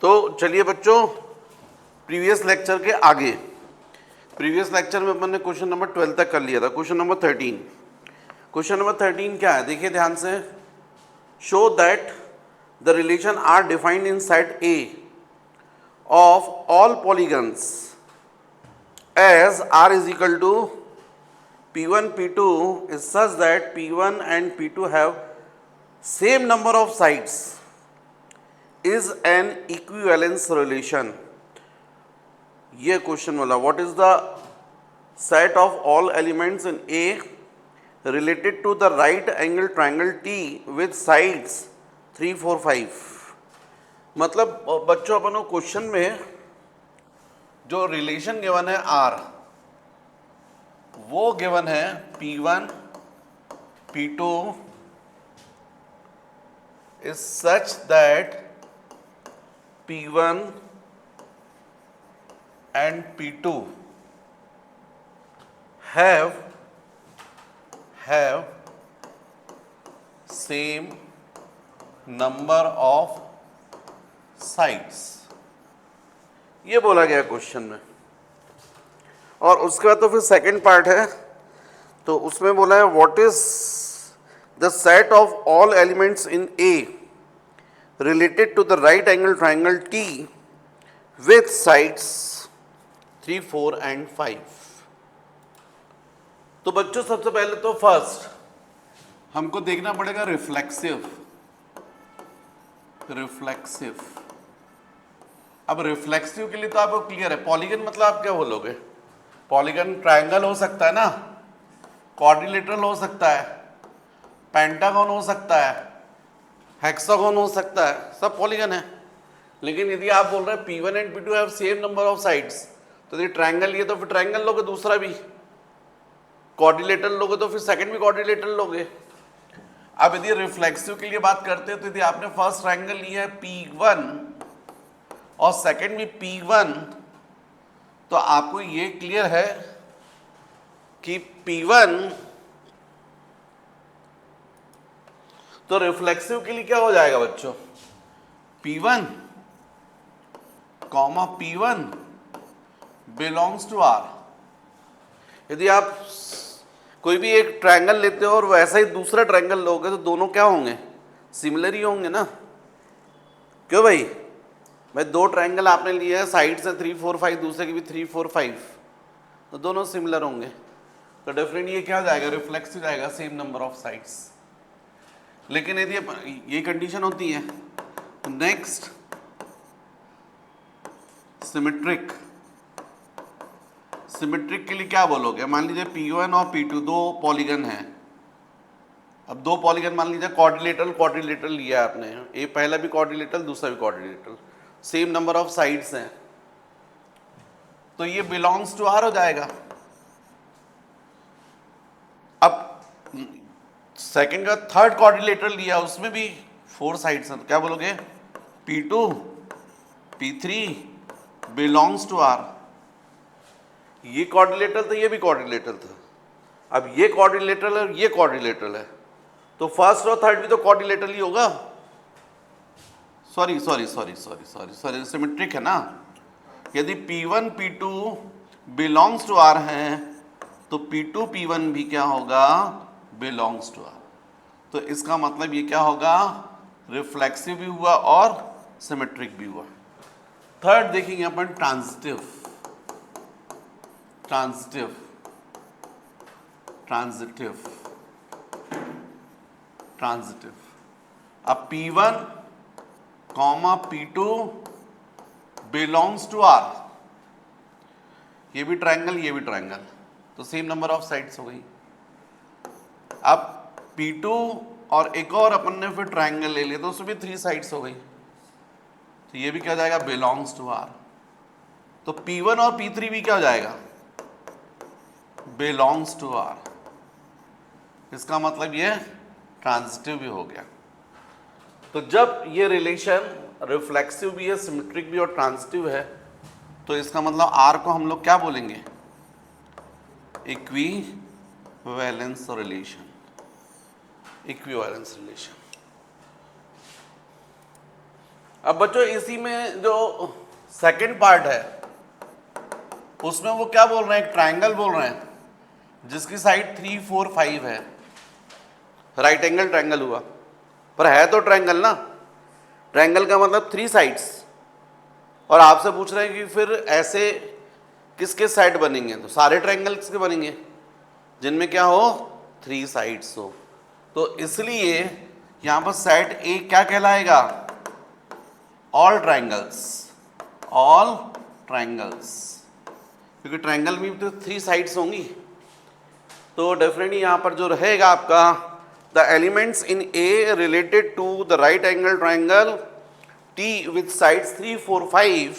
तो चलिए बच्चों, प्रीवियस लेक्चर के आगे, प्रीवियस लेक्चर में अपन ने क्वेश्चन नंबर 12 तक कर लिया था। क्वेश्चन नंबर 13, क्वेश्चन नंबर 13 क्या है देखिए ध्यान से। Show that the relation R defined in set A of all polygons as R is equal to P1 P2 is such that P1 and P2 have same number of sides is an equivalence relation। ये question बोला what is the set of all elements in A related to the right angle triangle T with sides 3 4 5। मतलब बच्चों अपन को question में जो relation given है R, वो given है P1 P2 is such that P1 and P2 have same number of sides। ये बोला गया क्वेश्चन में। और उसके बाद तो फिर सेकंड पार्ट है, तो उसमें बोला है what is the set of all elements in A related to the right angle triangle T with sides 3 4 and 5। तो बच्चों सबसे पहले तो फर्स्ट हमको देखना पड़ेगा रिफ्लेक्सिव। अब रिफ्लेक्सिव के लिए तो आपको क्लियर है, पॉलीगन मतलब आप क्या बोलोगे, पॉलीगन ट्रायंगल हो सकता है ना, क्वाड्रिलेटरल हो सकता है, पेंटागन हो सकता है, हेक्सागन हो सकता है, सब पॉलीगन है। लेकिन यदि आप बोल रहे हैं P1 and P2 have same number of sides, तो यदि ट्रायंगल लिए तो फिर ट्रायंगल लोगे, दूसरा भी क्वाड्रिलेटरल लोगे तो फिर सेकंड भी क्वाड्रिलेटरल लोगे। अब यदि रिफ्लेक्सिव के लिए बात करते हैं तो यदि आपने फर्स्ट ट्रायंगल लिया है P1 और सेकंड भी P1, तो आपको ये क्लियर है कि P1 तो रिफ्लेक्सिव के लिए क्या हो जाएगा बच्चों, P1 comma P1 belongs to R। यदि आप कोई भी एक ट्रायंगल लेते हो और वैसा ही दूसरा ट्रायंगल लोगे तो दोनों क्या होंगे, सिमिलर ही होंगे ना। क्यों भाई, दो ट्रायंगल आपने लिए हैं, साइड से 3 4 5, दूसरे की भी 3 4 5, तो दोनों सिमिलर होंगे, तो डेफिनेटली ये क्या हो जाएगा, रिफ्लेक्सिव जाएगा, सेम नंबर ऑफ साइड्स। लेकिन यदि ये कंडीशन होती है, नेक्स्ट सिमेट्रिक के लिए क्या बोलोगे, मान लीजिए P1 और P2 दो पॉलीगन हैं। अब दो पॉलीगन मान लीजिए क्वाड्रिलेटरल लिया है आपने, ये पहला भी क्वाड्रिलेटरल दूसरा भी quadrilateral, same number of sides हैं, तो ये बिलोंग्स टू R हो जाएगा। अब सेकंड का थर्ड क्वाड्रिलेटरल लिया, उसमें भी 4 साइड्स हैं, तो क्या बोलोगे, P2 P3 belongs to R। ये क्वाड्रिलेटरल था, ये भी क्वाड्रिलेटरल था। अब ये क्वाड्रिलेटरल है, ये क्वाड्रिलेटरल है, तो फर्स्ट और थर्ड भी तो क्वाड्रिलेटरल ही होगा। सॉरी सिमेट्रिक है ना। यदि P1 P2 belongs to R है तो P2 P1 भी क्या होगा, बिलोंग्स टू R। तो इसका मतलब ये क्या होगा, रिफ्लेक्सिव भी हुआ और सिमेट्रिक भी हुआ। थर्ड देखेंगे अपन ट्रांजिटिव। अब P1 comma P2 belongs to R, ये भी ट्रायंगल ये भी ट्रायंगल, तो सेम नंबर ऑफ साइड्स हो गई। अब P2 और एक और अपन ने फिर ट्रायंगल ले लिया, तो उसमें भी 3 साइड्स हो गई, तो ये भी क्या हो जाएगा, बिलोंग्स टू R। तो P1 और P3 भी क्या हो जाएगा, बिलोंग्स टू R। इसका मतलब ये ट्रांजिटिव भी हो गया। तो जब ये रिलेशन रिफ्लेक्सिव भी है, सिमेट्रिक भी और ट्रांजिटिव है, तो इसका मतलब R को हम लोग क्या बोलेंगे, इक्विवेलेंस रिलेशन। अब बच्चों इसी में जो सेकंड पार्ट है उसमें वो क्या बोल रहे हैं, एक ट्राइंगल बोल रहे हैं जिसकी साइड 3, 4, 5 है, राइट एंगल ट्राइंगल हुआ, पर है तो ट्राइंगल ना, ट्राइंगल का मतलब 3 साइड्स, और आपसे पूछ रहे हैं कि फिर ऐसे किसके साइड बनेंगे, तो सारे ट्राइंगल्स के बनेंगे जिनमें क्या हो 3 साइड्स हो। तो इसलिए यहां पर सेट ए क्या कहलाएगा, ऑल ट्राइंगल्स, ऑल ट्राइंगल्स, क्योंकि ट्राइंगल में तो 3 साइड्स होंगी। तो डेफिनेटली यहां पर जो रहेगा आपका the elements in A related to the right angle triangle T with sides 3, 4, 5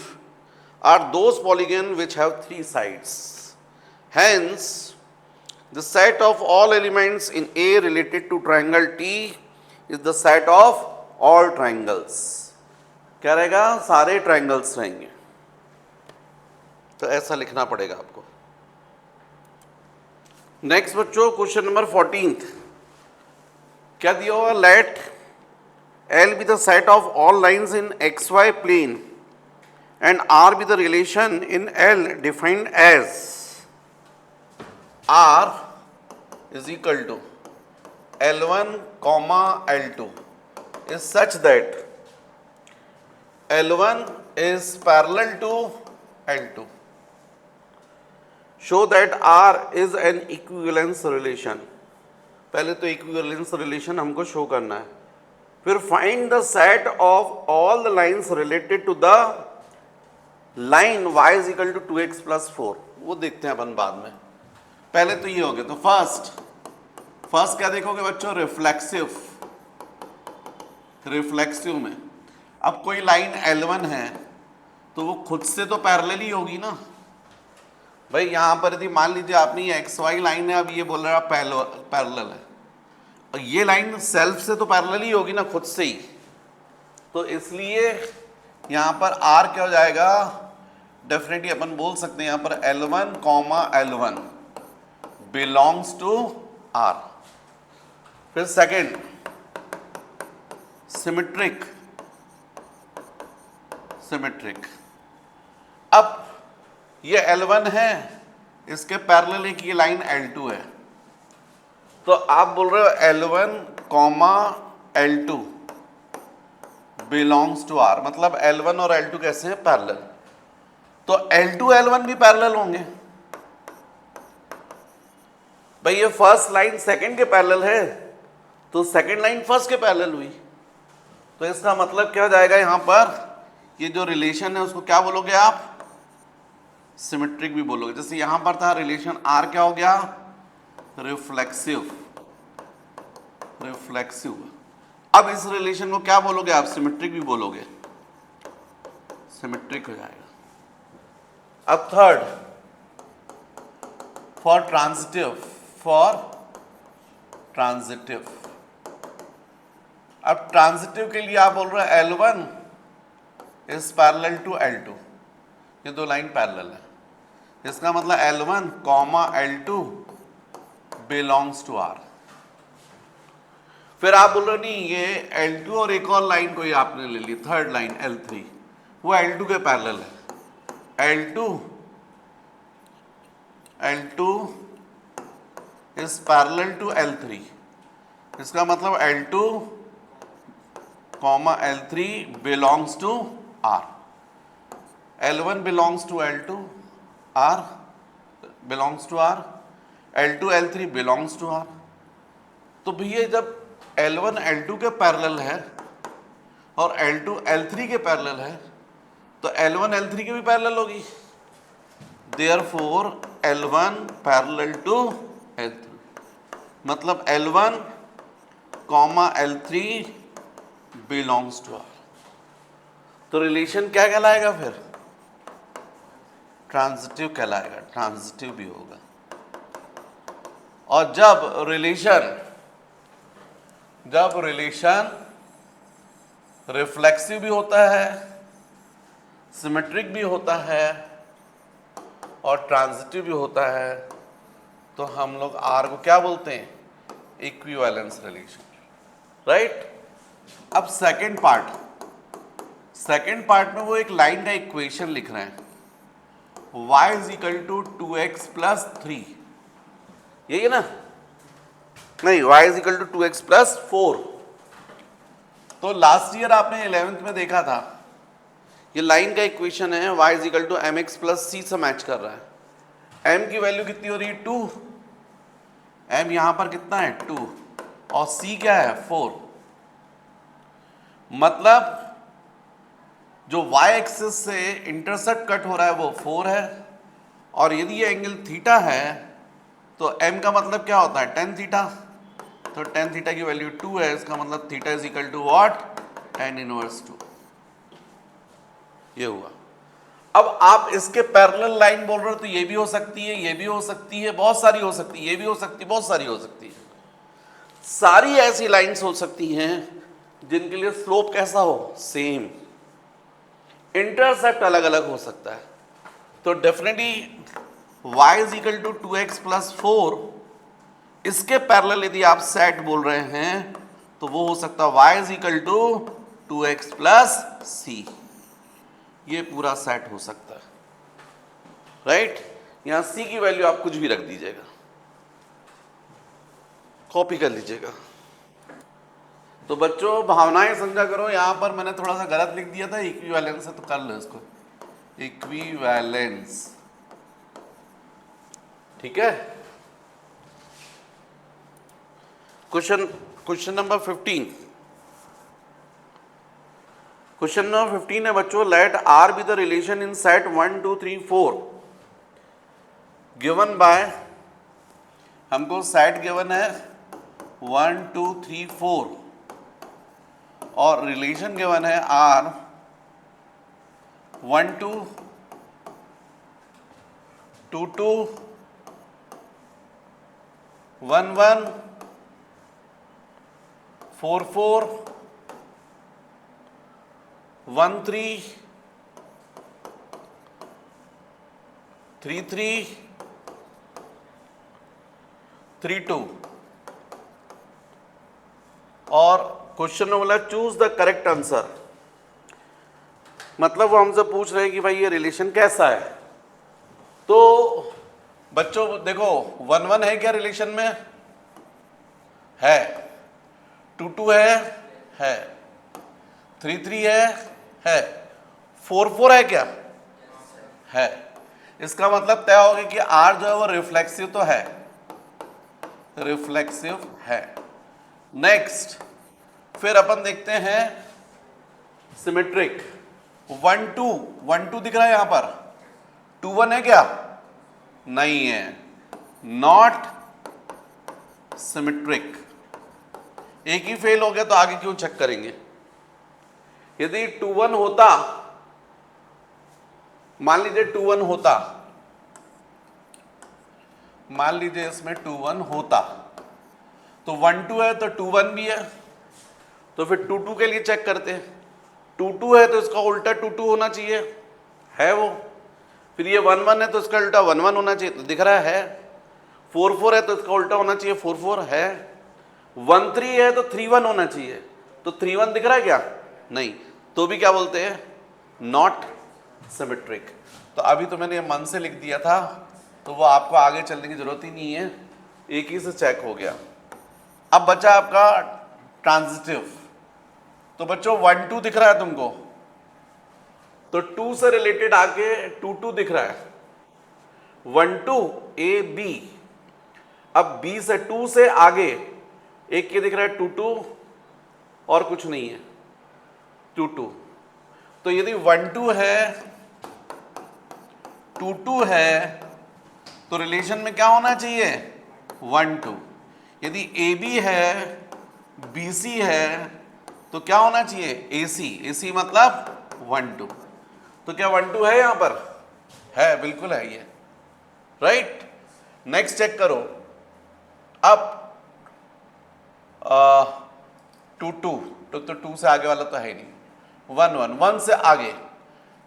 are those polygon which have 3 sides. Hence, the set of all elements in A related to triangle T is the set of all triangles. क्या रहेगा, सारे triangles रहेंगे। तो ऐसा लिखना पड़ेगा आपको। Next बच्चों क्वेश्चन नंबर 14 क्या दिया हुआ, late L be the set of all lines in XY plane and R be the relation in L defined as R is equal to L1 comma L2 is such that L1 is parallel to L2. Show that R is an equivalence relation. पहले तो equivalence relation हमको show करना है, फिर find the set of all the lines related to the line y is equal to 2x plus 4, वो देखते हैं अपन बाद में। पहले तो ये हो गया, तो फर्स्ट क्या देखोगे बच्चों, रिफ्लेक्सिव, रिफ्लेक्सिव में अब कोई लाइन L1 है तो वो खुद से तो पैरेलल ही होगी ना भाई। यहां पर यदि मान लीजिए आपने ये XY लाइन है, अब ये बोल रहा पैरेलल है, और ये लाइन सेल्फ से तो पैरेलल ही होगी ना, खुद से ही। तो इसलिए यहां पर R क्या हो जाएगा, डेफिनेटली अपन बोल सकते हैं यहां पर L1 comma L1 belongs to R। फिर सेकंड सिमेट्रिक, अब ये L1 है, इसके पैरेलल एक ये लाइन L2 है, तो आप बोल रहे हो L1 comma L2 belongs to R, मतलब L1 और L2 कैसे हैं, पैरेलल। तो L2 L1 भी पैरेलल होंगे भाई। ये फर्स्ट लाइन सेकंड के पैरेलल है, तो सेकंड लाइन फर्स्ट के पैरेलल हुई, तो इसका मतलब क्या हो जाएगा, यहां पर ये जो रिलेशन है उसको क्या बोलोगे आप, सिमेट्रिक भी बोलोगे। जैसे यहां पर था रिलेशन R क्या हो गया, रिफ्लेक्सिव, अब इस रिलेशन को क्या बोलोगे आप, सिमेट्रिक भी बोलोगे, सिमेट्रिक हो जाएगा। अब थर्ड फॉर ट्रांजिटिव, अब ट्रांजिटिव के लिए आप बोल रहे हो L1 is parallel to L2, ये दो लाइन पैरेलल है, इसका मतलब L1 comma L2 belongs to R। फिर आप बोल रहे हो नहीं ये L2 और एक और लाइन कोई आपने ले ली, थर्ड लाइन L3, वो L2 के पैरेलल है, L2 is parallel to L3, इसका मतलब L2 comma L3 belongs to R। L1 belongs to L2, R belongs to R, L2 L3 belongs to R। तो भैया जब L1 L2 के parallel है और L2 L3 के पैरेलल है, तो L1 L3 के भी पैरेलल होगी, therefore L1 parallel to L3, मतलब L1 comma L3 belongs to R। तो रिलेशन क्या कहलाएगा फिर, ट्रांजिटिव कहलाएगा, ट्रांजिटिव भी होगा। और जब रिलेशन रिफ्लेक्सिव भी होता है, सिमेट्रिक भी होता है और ट्रांजिटिव भी होता है, तो हम लोग R को क्या बोलते हैं, इक्विवेलेंस रिलेशन, राइट। अब सेकंड सेकेंड पार्ट में वो एक लाइन का इक्वेशन लिख रहे हैं, y is equal to 2x plus 3, यही है ना? नहीं, y is equal to 2x plus 4। तो लास्ट ईयर आपने 11th में देखा था, ये लाइन का इक्वेशन है, y is equal to mx plus c से मैच कर रहा है। m की वैल्यू कितनी हो रही है? 2। m यहां पर कितना है? 2। और c क्या है? 4। मतलब जो y एक्सिस से इंटरसेप्ट कट हो रहा है वो 4 है, और यदि ये एंगल थीटा है तो m का मतलब क्या होता है? tan theta. तो tan थीटा की वैल्यू 2 है, इसका मतलब theta is equal to what? tan inverse 2। ये हुआ। अब आप इसके पैरेलल लाइन बोल रहे हो तो ये भी हो सकती है, ये भी हो सकती है, बहुत सारी हो सकती है, ये भी हो सकती है, बहुत सारी हो सकती है। सारी ऐसी लाइंस हो सकती हैं जिनके लिए स्लोप कैसा हो? सेम। इंटरसेप्ट अलग अलग हो सकता है। तो definitely y is equal to 2x plus 4, इसके पैरेलल यदि आप सेट बोल रहे हैं तो वो हो सकता है y is equal to 2x plus c। ये पूरा सेट हो सकता है, राइट? यहां c की वैल्यू आप कुछ भी रख दीजिएगा, कॉपी कर लीजिएगा। तो बच्चों भावनाएं समझा करो, यहां पर मैंने थोड़ा सा गलत लिख दिया था, इक्विवेलेंस है तो कर लो इसको, इक्विवेलेंस, ठीक है? Question number 15। क्वेश्चन नंबर 15 है बच्चों, let R be the relation in set 1 2 3 4 given by, हमको सेट गिवन है 1 2 3 4 और रिलेशन गिवन है आर 1 2 2 2 1 1 4 4 1 3 3 3 3 2। और क्वेश्चन में बोला चूज द करेक्ट आंसर, मतलब वो हमसे पूछ रहे हैं कि भाई ये रिलेशन कैसा है। तो बच्चों देखो 1 1 है क्या रिलेशन में? है। 2 2 है। 3 3 है। 4 4 है क्या? है। इसका मतलब तय हो गया कि आर जो है वो रिफ्लेक्सिव तो है, रिफ्लेक्सिव है। नेक्स्ट फिर अपन देखते हैं सिमेट्रिक। 1 2 दिख रहा है यहां पर, 2 1 है क्या? नहीं है, नॉट सिमेट्रिक। एक ही फेल हो गया तो आगे क्यों चेक करेंगे? यदि 2 1 होता, मान लीजिए 2 1 होता, मान लीजिए इसमें 2 1 होता तो 1 2 है तो 2 1 भी है, तो फिर 2 2 के लिए चेक करते हैं। 2 2 है तो इसका उल्टा 2 2 होना चाहिए, है वो। फिर ये 1 1 है तो इसका उल्टा 1 1 होना चाहिए, तो दिख रहा है। 4 4 है तो इसका उल्टा होना चाहिए 4 4 है। 1 3 है तो 3 1 होना चाहिए, तो 3 1 दिख रहा है क्या? नहीं, तो भी क्या बोलते हैं? Not symmetric. तो अभी तो मैंने मन से लिख दिया था, तो वो आपको आगे चलने की जरूरत ही नहीं है, एक ही से चेक हो गया। अब बचा आपका ट्रांजिटिव। तो बच्चों 1 2 दिख रहा है तुमको, तो 2 से रिलेटेड आगे 2 2 दिख रहा है, 1 2 ए बी। अब बी से 2 से आगे एक ये दिख रहा है 2 2 और कुछ नहीं है 2 2। तो यदि 1 2 है 2 2 है तो रिलेशन में क्या होना चाहिए? 1 2। यदि ए बी है बी सी है तो क्या होना चाहिए? ए सी। ए सी मतलब 1 2। तो क्या 1 2 है यहां पर? है, बिल्कुल है ये, राइट? नेक्स्ट चेक करो। अब 2 2 तो 2 से आगे वाला तो है ही नहीं। 1 1 1 से आगे,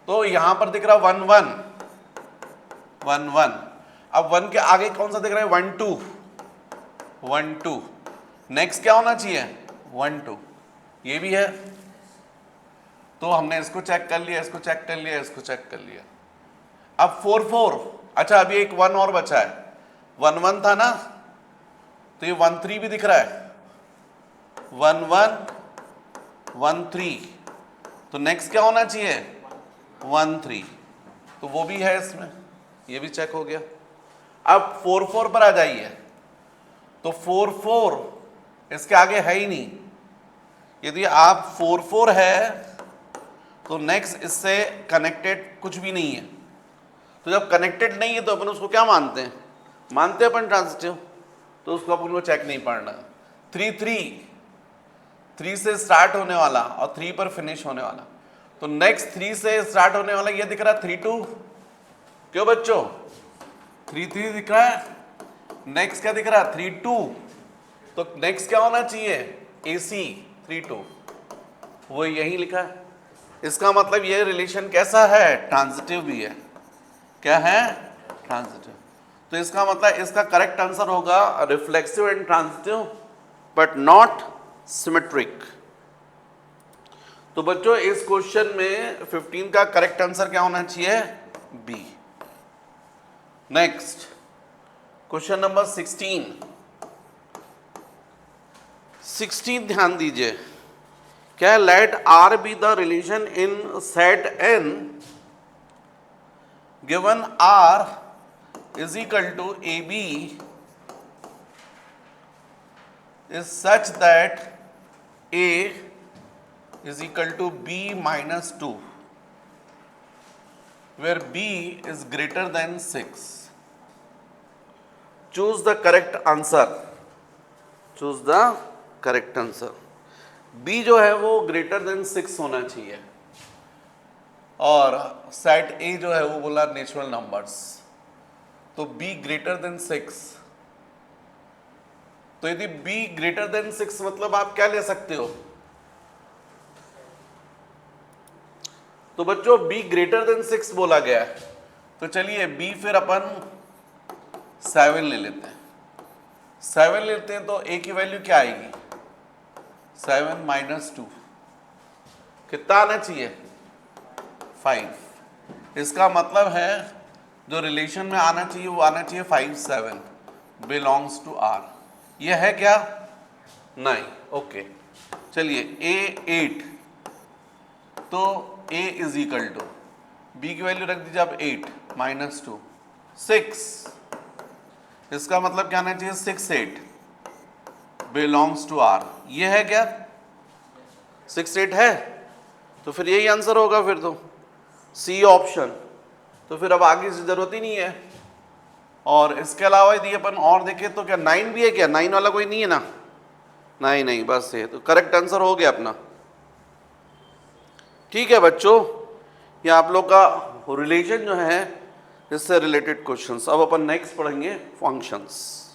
तो यहां पर दिख रहा 1 1 1 1। अब 1 के आगे कौन सा दिख रहा है? 1 2 1 2। नेक्स्ट क्या होना चाहिए? 1 2। ये भी है। तो हमने इसको चेक कर लिया, इसको चेक कर लिया, इसको चेक कर लिया। अब 4 4, अच्छा अभी एक 1 और बचा है, 1 1 था ना, तो ये 1 3 भी दिख रहा है, 1 1 1 3, तो नेक्स्ट क्या होना चाहिए 1 3, तो वो भी है इसमें, ये भी चेक हो गया। अब 4 4 पर आ जाइए, तो 4 4 इसके आगे है ही नहीं, यदि आप 4 4 है तो नेक्स्ट इससे कनेक्टेड कुछ भी नहीं है, तो जब कनेक्टेड नहीं है तो अपन उसको क्या मानते हैं, मानते हैं अपन ट्रांजिटिव, तो उसको अपन को चेक नहीं पढ़ना। 3 3, 3 से स्टार्ट होने वाला और 3 पर फिनिश होने वाला, तो नेक्स्ट 3 से स्टार्ट होने वाला ये दिख रहा है 3 2, क्यों बच्चों 3 3 दिख रहा है, नेक्स्ट क्या दिख रहा है 3 2, तो नेक्स्ट क्या होना चाहिए AC 3 2, वो यही लिखा है। इसका मतलब ये रिलेशन कैसा है, ट्रांजिटिव भी है, क्या है ट्रांजिटिव, तो इसका मतलब इसका करेक्ट आंसर होगा reflexive and transitive but not symmetric. तो बच्चों इस क्वेश्चन में 15 का करेक्ट आंसर क्या होना चाहिए, बी। नेक्स्ट क्वेश्चन नंबर 16 ध्यान दीजिए, क्या है, let R be the relation in set N given R is equal to AB is such that A is equal to B minus 2 where B is greater than 6. Choose the correct answer. Choose the correct answer. B जो है वो greater than 6 होना चाहिए और set A जो है वो बोला नेचुरल नंबर्स, तो B greater than 6, तो यदि B greater than 6 मतलब आप क्या ले सकते हो, तो बच्चों B greater than 6 बोला गया है, तो चलिए B फिर अपन 7 ले लेते हैं, 7 लेते हैं तो A की वैल्यू क्या आएगी 7 माइनस 2, कितना आना चाहिए 5, इसका मतलब है जो रिलेशन में आना चाहिए वो आना चाहिए 5 7 बिलोंग्स टू R, ये है क्या 9, ओके। चलिए A 8, तो A is equal to B की वैल्यू रख दीजिए आप 8 माइनस 2 6, इसका मतलब क्या आना चाहिए 6 8 बिलोंग्स टू R, ये है क्या 6 8 है, तो फिर यही आंसर होगा फिर तो C ऑप्शन, तो फिर अब आगे से जरूरत ही नहीं है। और इसके अलावा यदि अपन और देखें तो क्या 9 भी है, क्या 9 वाला कोई नहीं है ना, नहीं बस ये तो करेक्ट आंसर हो गया अपना। ठीक है बच्चों, ये आप लोग का रिलेशन जो है इससे रिलेटेड क्वेश्चंस। अब अपन नेक्स्ट पढ़ेंगे फंक्शंस।